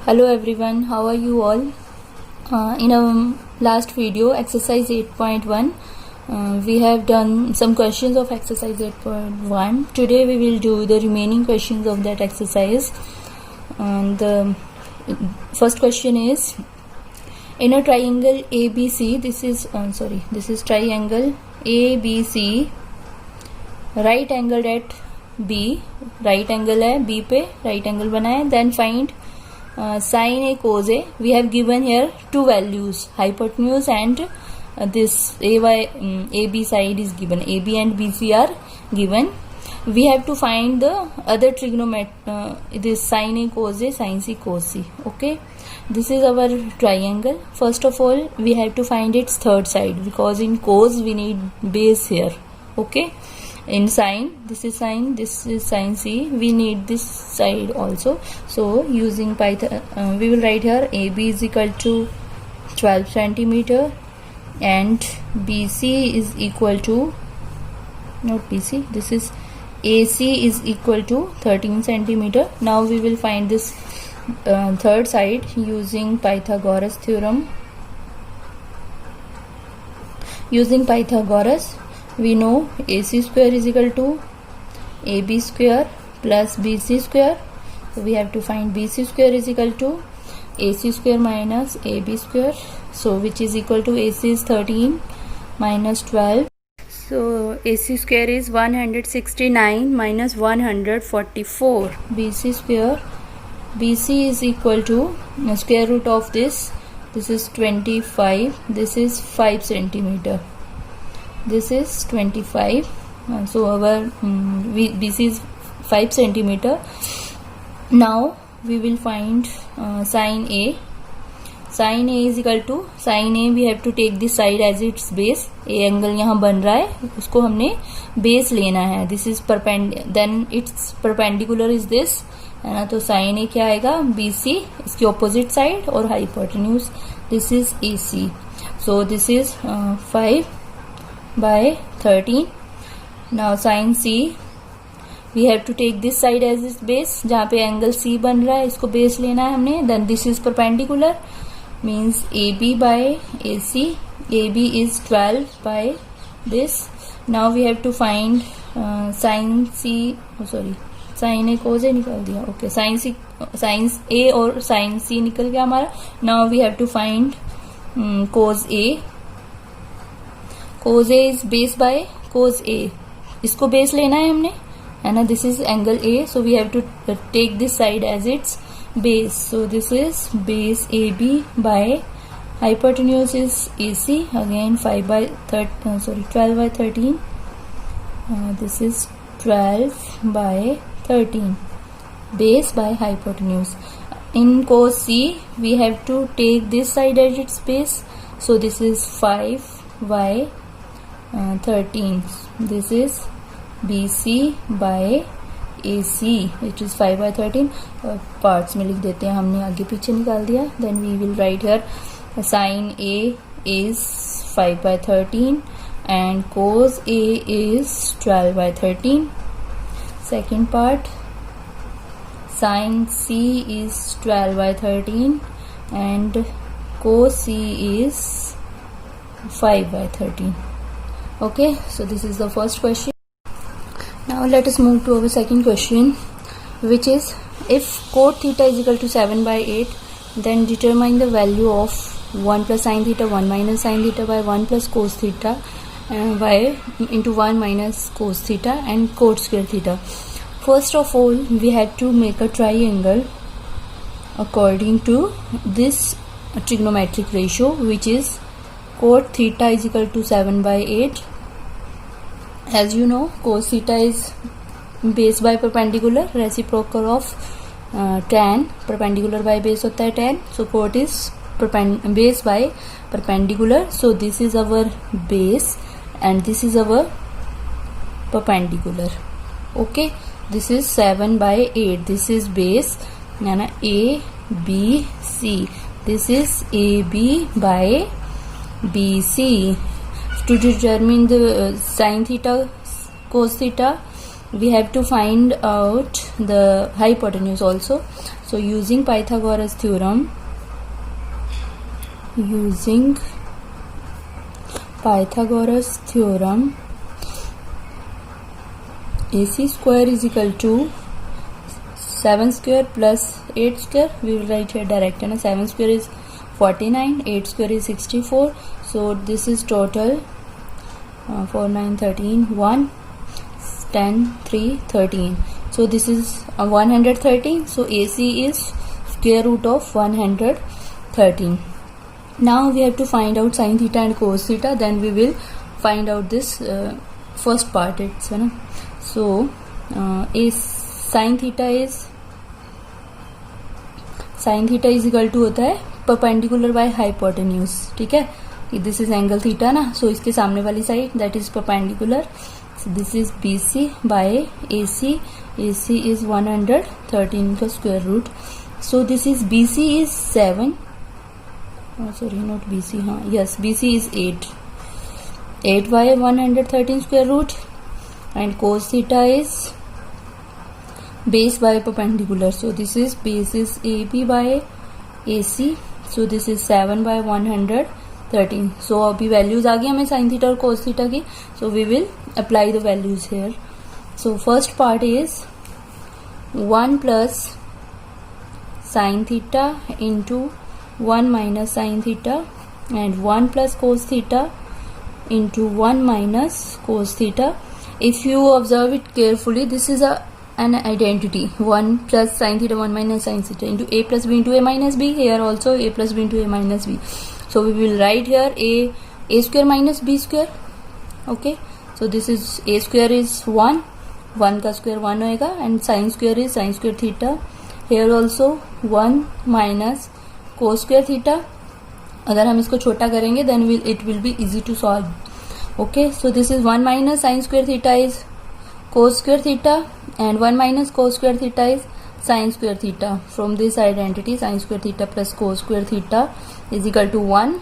Hello everyone, how are you all? In our last video, exercise 8.1, we have done some questions of exercise 8.1. Today we will do the remaining questions of that exercise. The first question is, in a triangle ABC, this is triangle ABC, right angled at B, right angle है B पे, right angle बना है. Then find sin A cos A. We have given here two values, hypotenuse and this AB side is given. AB and BC are given. We have to find the other trigonometry, this sin A cos A, sin C cos C. Okay, this is our triangle. First of all, we have to find its third side, because in cos we need base here. Okay, in sine, this is sin C, we need this side also. So using Python, we will write here AB is equal to 12 centimeter and BC is equal to, not BC, this is AC is equal to 13 centimeter. Now we will find this third side using Pythagoras theorem. Using Pythagoras, we know AC square is equal to AB square plus BC square. So we have to find BC square is equal to AC square minus AB square. So which is equal to AC is 13 minus 12. So AC square is 169 minus 144. BC square, BC is equal to square root of this. This is 25. This is 5 centimeter. This is 25. So our BC is 5 centimeter. Now we will find sin A. Sin A is equal to, sin A we have to take this side as its base. A angle यहाँ बन रहा है, उसको हमने base लेना है. This is perpendicular, then its perpendicular is this, है ना. तो sin A क्या आएगा, BC, इसकी opposite side और hypotenuse, this is AC. So this is 5 by 13. Now sin C, we have to take this side as its base, जहाँ पे angle C बन रहा है, इसको base लेना है हमने. Then this is perpendicular, means AB by AC. AB is 12 by this. Now we have to find sin C, sin A cos A निकाल दिया. Okay, sin A और sin C निकल गया हमारा. Now we have to find cos A. Cos A is base by cos A. इसको base लेना है हमने, है ना. This is angle A, so we have to take this side as its base. So this is base AB by hypotenuse is AC, again 12 by 13. This is 12 by 13, base by hypotenuse. In cos C, we have to take this side as its base. So this is 5 by 13. This is BC by AC, which is 5 by 13. Parts में लिख देते हैं, हमने आगे पीछे निकाल दिया. Then we will write here sin A is 5 by 13 and cos A is 12 by 13. Second part, sin C is 12 by 13 and cos C is 5 by 13. Okay, so this is the first question. Now let us move to our second question, which is, if cot theta is equal to 7 by 8, then determine the value of 1 plus sin theta, 1 minus sin theta by 1 plus cos theta by into 1 minus cos theta and cot square theta. First of all, we had to make a triangle according to this trigonometric ratio, which is cot theta is equal to 7 by 8. As you know, cos theta is base by perpendicular, reciprocal of tan. Perpendicular by base होता है tan. So cot is base by perpendicular. So this is our base and this is our perpendicular. Okay, this is 7 by 8. This is base, A, B, C. This is AB by BC. To determine the sin theta, cos theta, we have to find out the hypotenuse also. So using Pythagoras theorem, AC square is equal to 7 square plus 8 square. We will write here direct. 7 square is 49, 8 square is 64. So this is total 4, 9, 13, 1, 10, 3, 13. So this is 113. So AC is square root of 113. Now we have to find out sin theta and cos theta. Then we will find out this first part. It's so sin theta is equal to होता है perpendicular by hypotenuse. ठीक है, this is angle theta ना, so इसके सामने वाली side that is perpendicular. So this is BC by AC. AC is 113 का square root. So this is BC is 7. Oh, sorry, not BC. Yes, BC is 8. 8 by 113 square root, and cos theta is base by perpendicular. So this is base is AB by AC. So this is 7 by 113. So अभी values आ गई हमें sin theta और cos theta की. So we will apply the values here. So first part is 1 plus sin theta into 1 minus sin theta, and 1 plus cos theta into 1 minus cos theta. If you observe it carefully, this is an identity. 1 plus sin theta, 1 minus sin theta into a plus b into a minus b. Here also a plus b into a minus b. So we will write here a square minus b square. Okay. So this is a square is 1. 1 का square 1 होएगा, and sin square is sin square theta. Here also 1 minus cos square theta. अगर हम इसको छोटा करेंगे then it will be easy to solve. Okay, so this is 1 minus sin square theta is cos square theta, and 1 minus cos square theta is sin square theta. From this identity, sin square theta plus cos square theta is equal to 1.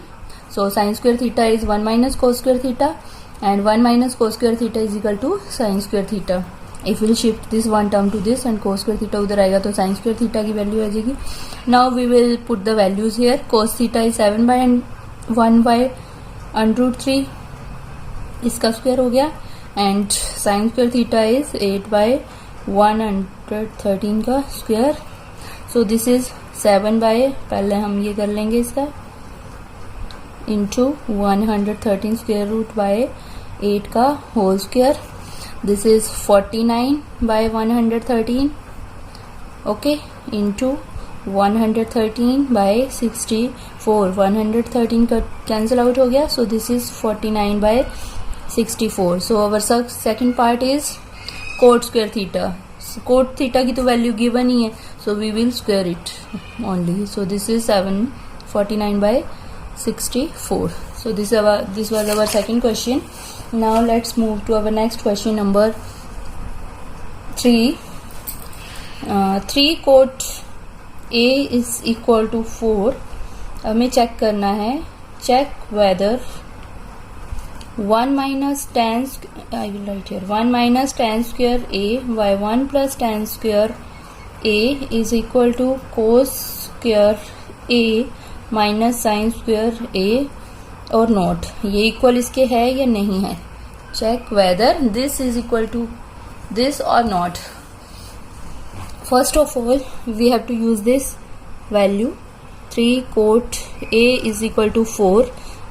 So sin square theta is 1 minus cos square theta, and 1 minus cos square theta is equal to sin square theta. If we will shift this one term to this and cos square theta उधर आएगा तो sin square theta की value आ जाएगी. Now we will put the values here. Cos theta is 7 by 1 by under root 3, इसका square हो गया, and sin square theta is 8 by 113 का square. So this is 7 by, पहले हम ये कर लेंगे इसका, इंटू 113 स्क्वायर रूट बाय 8 का whole square. This is 49 by 113, okay, into 113 by 64. 113 का cancel out हो गया, so this is 49 by 64. So our second part is cot square theta. Cot theta की तो value given ही है, so we will square it only. So this is 749 by 64. So this was our second question. Now let's move to our next question, number 3. 3 cot A is equal to 4. हमें check करना है, check whether 1 minus tan, I will write here 1 minus tan square A by 1 plus tan square A is equal to cos square A minus sin square A or not. ये equal इसके है या नहीं है. Check whether this is equal to this or not. First of all we have to use this value 3 cot A is equal to 4.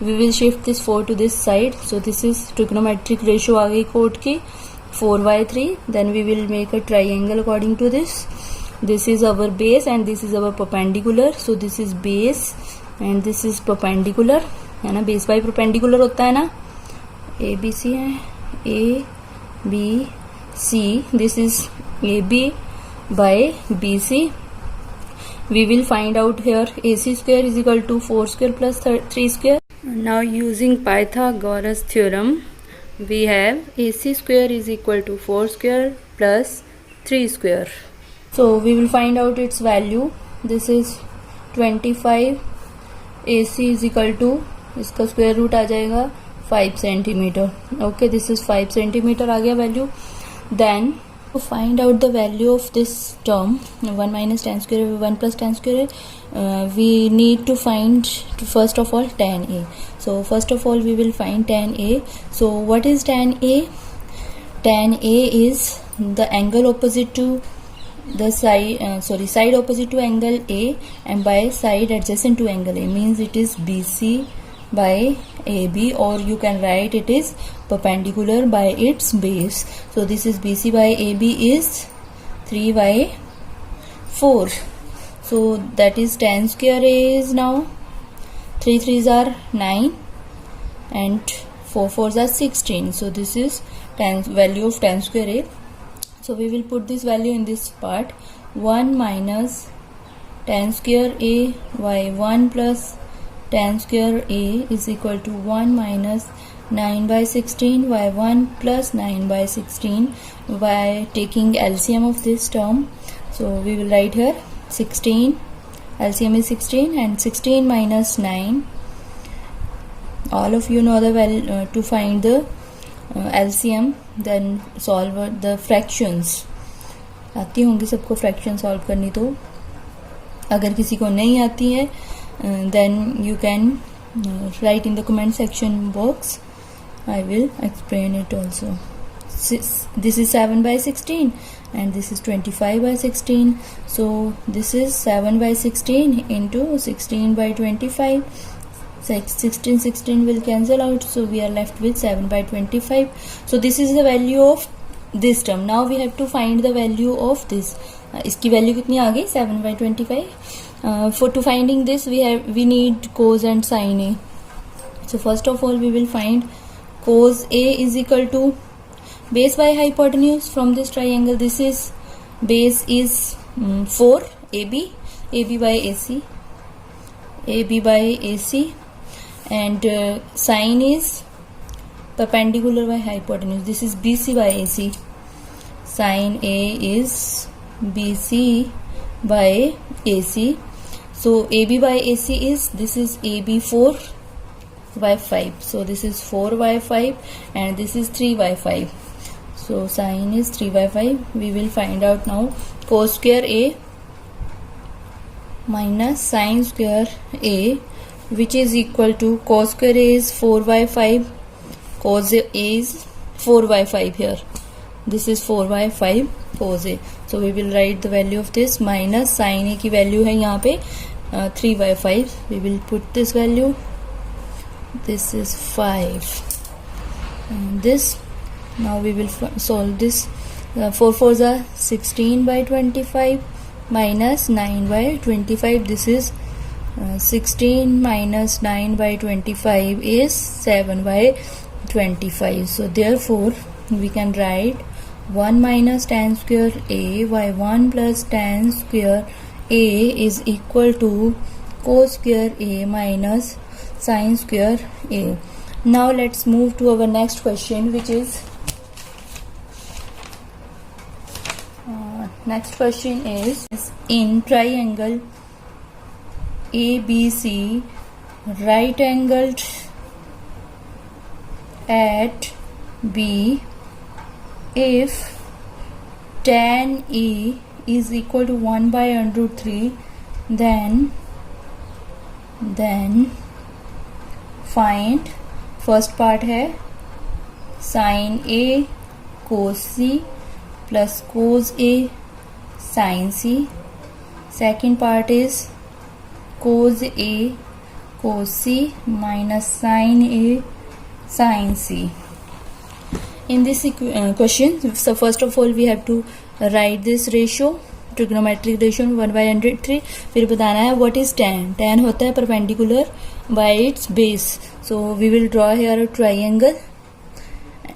We will shift this 4 to this side. So this is trigonometric ratio आ गई cot की 4/3. Then we will make a triangle according to this. This is our base and this is our perpendicular. So this is base and this is perpendicular, है ना. Base by perpendicular होता है ना. ए B C है, A B C. This is A B by B C. We will find out here A C square is equal to 4 square plus 3 square. Now using Pythagoras theorem we have A C square is equal to 4 square plus 3 square. So we will find out its value. This is 25. A C is equal to, इसका square root आ जाएगा 5 centimetre. Okay, this is 5 centimetre आ गया value. Then To find out the value of this term 1 minus tan square 1 plus tan square, we need to find first of all tan A. So first of all we will find tan A. So what is tan A? Tan A is the angle opposite to the side opposite to angle A and by side adjacent to angle A, means it is BC by AB, or you can write it is perpendicular by its base. So this is BC by AB is 3 by 4. So that is tan square A is now 3 3s are 9 and 4 4s are 16. So this is value of tan square A. So we will put this value in this part. 1 minus tan square A by 1 plus tan square A is equal to 1 minus 9 by 16 by 1 plus 9 by 16 by taking LCM of this term. So we will write here 16, LCM is 16 and 16 minus 9. All of you know the value to find the LCM, then solve the fractions. आती होंगी सबको fraction solve करनी, तो अगर किसी को नहीं आती है then you can write in the comment section box. I will explain it also. This is 7 by 16 and this is 25 by 16. So this is 7 by 16 into 16 by 25. 16 will cancel out, so we are left with 7 by 25. So this is the value of this term. Now we have to find the value of this. इसकी value कितनी आ गई 7 by 25. For to finding this we need cos and sin A. So first of all we will find cos A is equal to base by hypotenuse from this triangle. This is base is 4 AB by AC, AB by AC, and sine is perpendicular by hypotenuse. This is BC by AC. Sine A is BC by AC. So AB by AC is, this is AB 4 by 5. So this is 4 by 5 and this is 3 by 5. So sine is 3 by 5. We will find out now cos square A minus sine square A, which is equal to cos square A is 4 by 5. Cos A is 4 by 5 here. This is 4 by 5 cos A. So we will write the value of this minus sin A की value है यहाँ पे 3 by 5. We will put this value. This is 5 and this. Now we will solve this. 4 4s are 16 by 25 minus 9 by 25. This is 16 minus 9 by 25 is 7 by 25. So therefore we can write 1 minus tan square A by 1 plus tan square A is equal to cos square A minus sin square A. Now let's move to our next question, which is next question is in triangle ABC right angled at B, if tan E is equal to 1 by under root 3, then find, first part है sin A cos C plus cos A sin C. Second part is cos A cos C minus sin A sin C. In this question, so first of all we have to write this ratio, trigonometric ratio 1 by under 3. फिर बताना है what is tan. Tan होता है perpendicular by its base. So we will draw here a triangle,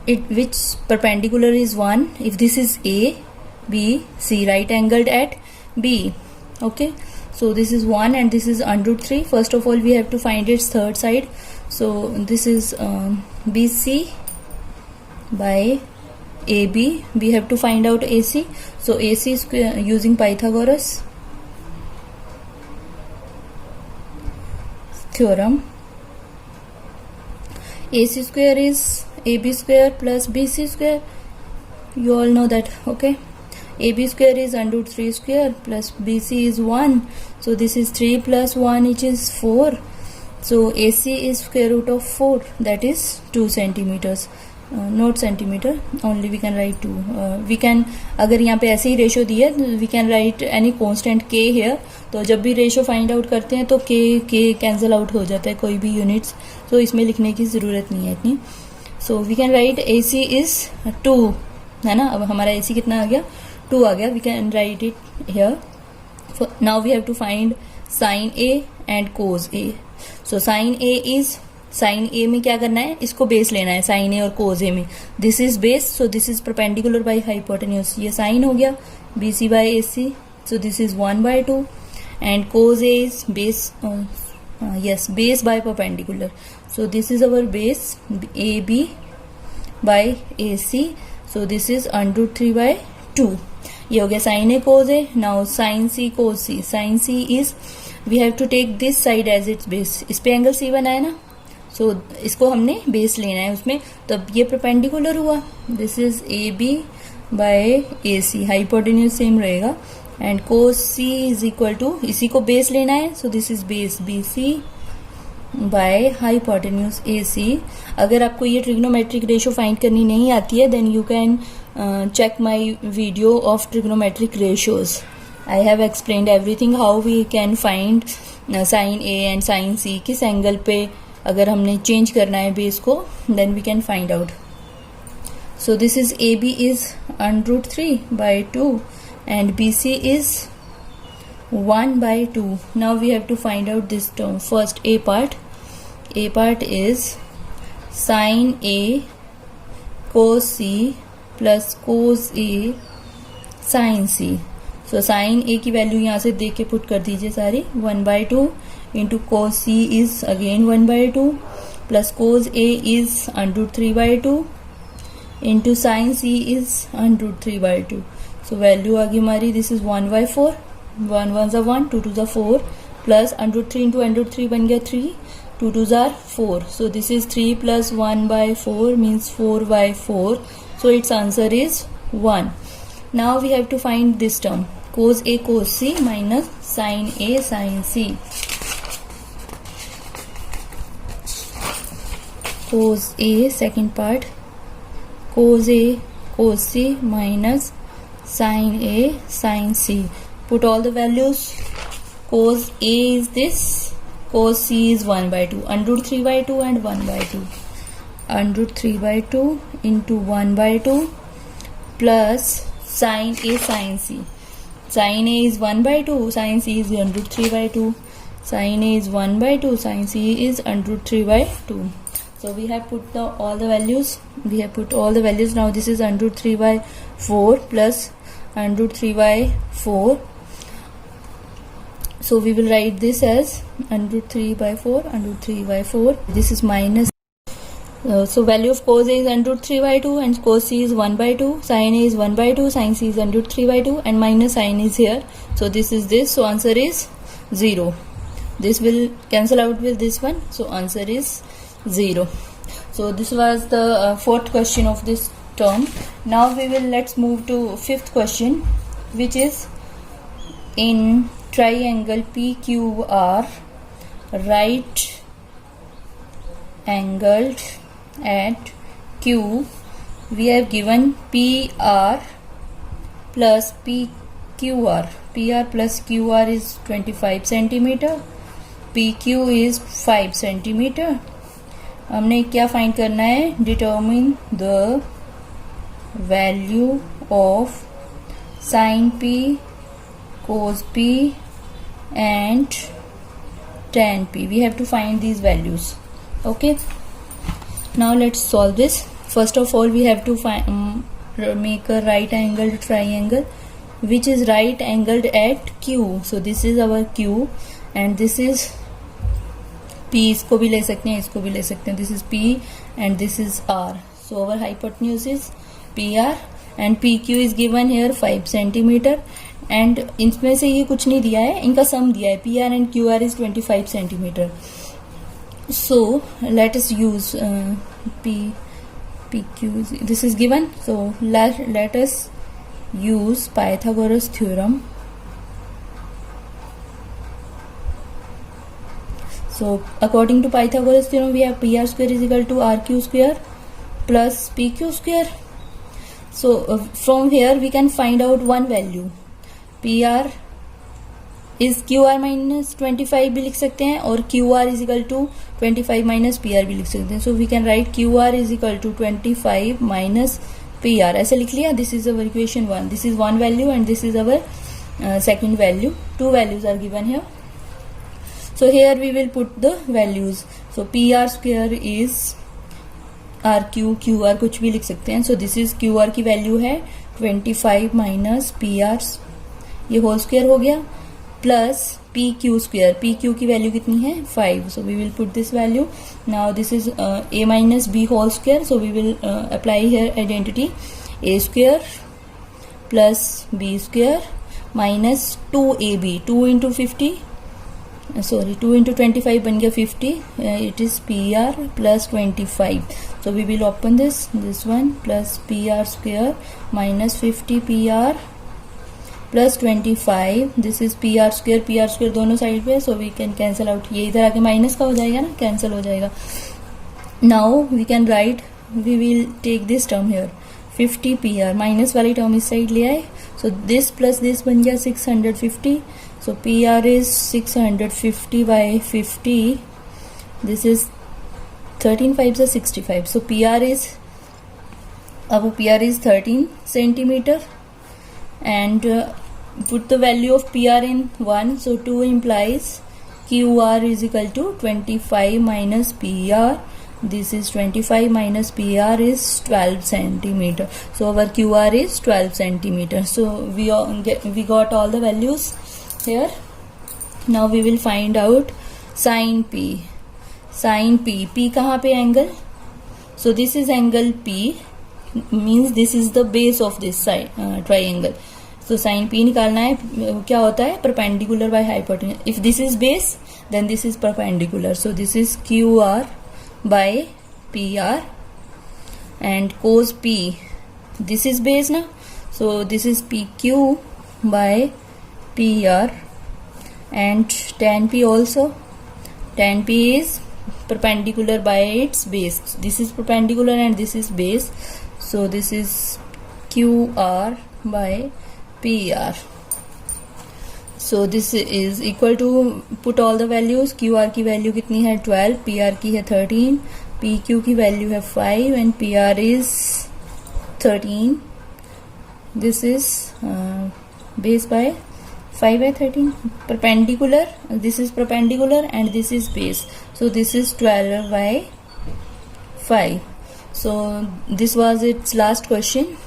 which perpendicular is 1. If this is A, B, C, right angled at B. Okay. So this is 1 and this is under root 3. First of all we have to find its third side. So this is BC by AB. We have to find out AC. So AC is using Pythagoras theorem. AC square is AB square plus BC square you all know that. Okay, AB square is under root 3 square plus BC is 1, so this is 3 plus 1 which is 4. So AC is square root of 4, that is 2 centimeters, not centimeter, only we can write 2. We can, अगर यहाँ पे ऐसे ही ratio दिया है, we can write any constant k here. तो जब भी ratio find out करते हैं तो k कैंसिल आउट हो जाता है कोई भी यूनिट्स, तो इसमें लिखने की ज़रूरत नहीं है इतनी. So we can write AC इज 2, है ना. अब हमारा AC कितना आ गया, 2 आ गया. We can write it here. Now we have to find sine A and cos A. So sine A इज, साइन A में क्या करना है, इसको बेस लेना है साइन A और कोज A में. This is base, so this is perpendicular by hypotenuse. ये साइन हो गया BC by AC, so this is 1/2 and cos A is base, yes, base by perpendicular. So this is our base AB by AC. So this is under root 3/2. ये हो गया sin A cos A. Now sin C cos C. Sin C is, we have to take this side as its base. इस पे angle C बना है ना, so इसको हमने बेस लेना है उसमें, तो अब ये परपेंडिकुलर हुआ. This is AB by AC. Hypotenuse same रहेगा and cos C is equal to, इसी को बेस लेना है, so this is base BC by hypotenuse AC. अगर आपको ये ट्रिग्नोमेट्रिक रेशो फाइंड करनी नहीं आती है, then you can check my video of trigonometric ratios. I have explained everything how we can find sin A and sin C. किस angle पे अगर हमने चेंज करना है बेस को, then we can find out. So this is AB is under root 3/2 and BC is 1/2. Now we have to find out this term. First A part. A part is sin A cos C plus cos A sin C. So sin A की value यहाँ से दे के put कर दीजिए सारी. 1/2 into cos C is again 1/2 plus cos A is under root 3/2 into sin C is under root 3/2. So value आ गई हमारी, दिस इज 1/4. 1 1 ज़ा 1, 2 2 ज़ा 4 plus under root 3 into under root 3 बन गया 3, 2 2 ज़ा 4. सो this is 3 plus 1/4 means 4/4. So its answer is 1. Now we have to find this term, cos A cos C minus sin A sin C. Cos A, second part, cos A cos C minus sin A sin C. Put all the values. Cos A is this, cos C is 1/2, under root 3/2 and 1/2. Under root 3/2 into 1/2 plus sin A sin C. Sin A is 1/2, sin C is under root 3/2. Sin A is 1/2, sin C is under root 3/2. So we have put all the values. We have put all the values. Now this is under root 3/4 plus under root 3/4. So we will write this as under root 3/4, under root 3/4. This is minus. So value of cos A is under root 3/2 and cos C is 1/2. Sin A is 1/2, sin C is under root 3/2 and minus sign is here. So this is this. So answer is 0. This will cancel out with this one. So answer is 0. So this was the fourth question of this term. Now let's move to fifth question, which is in triangle PQR, right angled at Q, we have given PR plus PQR. PR plus QR is 25 centimeter. PQ is 5 centimeter. हमने क्या find करना है, determine the value of sine P, cos P and tan P. We have to find these values. Okay. Now let's solve this. First of all, we have to make a right angled triangle which is right angled at Q. So this is our Q and this is P. इसको भी ले सकते हैं, इसको भी ले सकते हैं. This is P and this is R. So our hypotenuse is PR and PQ is given here 5 centimeter. And इनमें से ये कुछ नहीं दिया है, इनका सम दिया है. PR and QR is 25 centimeter. So let us use P PQ is, this is given, so let us use Pythagoras theorem. So according to Pythagoras theorem, we have PR square is equal to RQ square plus PQ square. So from here we can find out one value. PR is QR minus 25 भी लिख सकते हैं, और QR is equal to 25 minus PR भी लिख सकते हैं. So we can write QR is equal to 25 minus PR. ऐसे लिख लिया. This is our equation 1. This is one value and this is our second value. Two values are given here. So here we will put the values. So PR square is RQ, QR कुछ भी लिख सकते हैं. So this is QR की value है 25 minus PR, ये whole square हो गया, प्लस PQ स्क्वायर. PQ की वैल्यू कितनी है 5. So we will put this value. Now this is A minus B whole square. So we will apply here identity. A square plus B square minus 2AB. 2 into 50. Sorry, 2 into 25 बन गया 50. It is PR plus 25. So we will open this one plus PR square minus 50 PR plus 25. This is PR square दोनों side पे. So we can cancel out. ये इधर आके minus का हो जाएगा ना, कैंसिल हो जाएगा. Now we can write, we will take this term here 50 PR, minus वाली टर्म इस साइड ले आए. So this plus this बन गया 650. So PR is 650 by 50. This is 13 5s are 65. So PR is, our PR is 13 centimeter, and put the value of PR in 1. So 2 implies QR is equal to 25 minus PR. This is 25 minus PR is 12 centimeter. So our QR is 12 centimeter. So we got all the values here. Now we will find out sin P. Sin P. P कहाँ पे angle? So this is angle P, means this is the base of this side triangle. So sin P निकालना है. क्या होता है? Perpendicular by hypotenuse. If this is base, then this is perpendicular. So this is QR by PR, and cos P. This is base ना. So this is PQ by PR, and tan P also. Tan P is perpendicular by its base. This is perpendicular and this is base. So this is QR by PR. So this is equal to, put all the values. QR की value कितनी है 12, PR की है 13, PQ की value है 5 and PR is 13. This is base by 5 by 13, perpendicular. This is perpendicular and this is base. So this is 12 by 5. So this was its last question.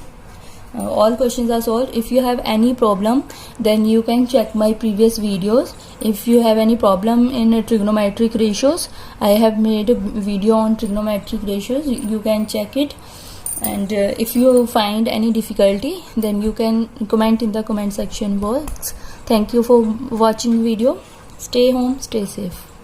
All questions are solved. If you have any problem, then you can check my previous videos. If you have any problem in trigonometric ratios, I have made a video on trigonometric ratios. You can check it. And if you find any difficulty, then you can comment in the comment section box. Thank you for watching video. Stay home, stay safe.